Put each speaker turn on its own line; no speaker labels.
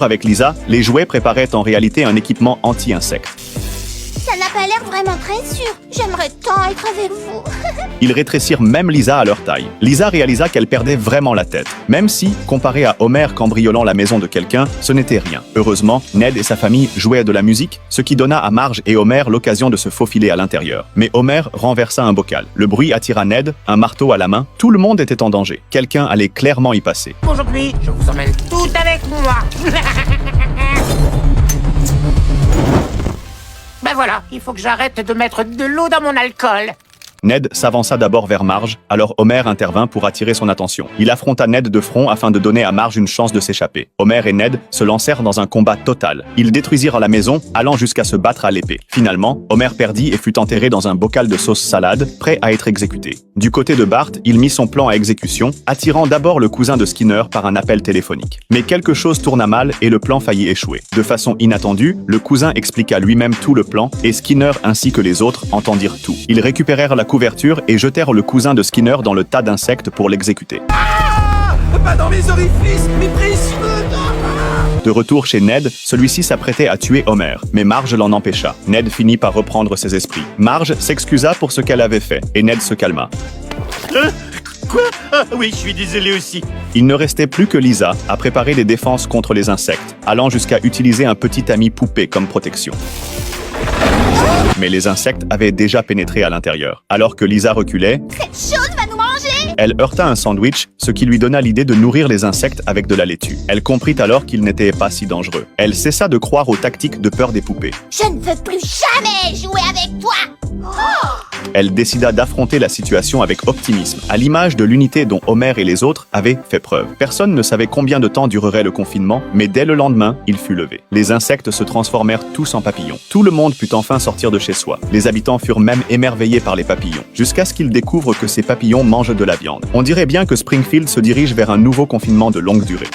Avec Lisa, les jouets préparaient en réalité un équipement anti-insectes.
Ça n'a pas l'air vraiment très sûr. J'aimerais tant être avec vous.
Ils rétrécirent même Lisa à leur taille. Lisa réalisa qu'elle perdait vraiment la tête. Même si, comparé à Homer cambriolant la maison de quelqu'un, ce n'était rien. Heureusement, Ned et sa famille jouaient de la musique, ce qui donna à Marge et Homer l'occasion de se faufiler à l'intérieur. Mais Homer renversa un bocal. Le bruit attira Ned, un marteau à la main. Tout le monde était en danger. Quelqu'un allait clairement y passer.
Aujourd'hui, je vous emmène tout avec moi. Ben voilà, il faut que j'arrête de mettre de l'eau dans mon alcool.
Ned s'avança d'abord vers Marge, alors Homer intervint pour attirer son attention. Il affronta Ned de front afin de donner à Marge une chance de s'échapper. Homer et Ned se lancèrent dans un combat total. Ils détruisirent la maison, allant jusqu'à se battre à l'épée. Finalement, Homer perdit et fut enterré dans un bocal de sauce salade, prêt à être exécuté. Du côté de Bart, il mit son plan à exécution, attirant d'abord le cousin de Skinner par un appel téléphonique. Mais quelque chose tourna mal et le plan faillit échouer. De façon inattendue, le cousin expliqua lui-même tout le plan et Skinner ainsi que les autres entendirent tout. Ils récupérèrent la couverture et jetèrent le cousin de Skinner dans le tas d'insectes pour l'exécuter.
Ah, pas dans mes orifices, mes précieux.
De retour chez Ned, celui-ci s'apprêtait à tuer Homer, mais Marge l'en empêcha. Ned finit par reprendre ses esprits. Marge s'excusa pour ce qu'elle avait fait, et Ned se calma.
Quoi? Ah, oui, je suis désolé aussi.
Il ne restait plus que Lisa à préparer des défenses contre les insectes, allant jusqu'à utiliser un petit ami poupée comme protection. Mais les insectes avaient déjà pénétré à l'intérieur. Alors que Lisa reculait,
Cette chose va nous manger.
elle heurta un sandwich, ce qui lui donna l'idée de nourrir les insectes avec de la laitue. Elle comprit alors qu'il n'était pas si dangereux. Elle cessa de croire aux tactiques de peur des poupées.
Je ne veux plus jamais jouer avec toi.
Elle décida d'affronter la situation avec optimisme, à l'image de l'unité dont Homer et les autres avaient fait preuve. Personne ne savait combien de temps durerait le confinement, mais dès le lendemain, il fut levé. Les insectes se transformèrent tous en papillons. Tout le monde put enfin sortir de chez soi. Les habitants furent même émerveillés par les papillons, jusqu'à ce qu'ils découvrent que ces papillons mangent de la viande. On dirait bien que Springfield se dirige vers un nouveau confinement de longue durée.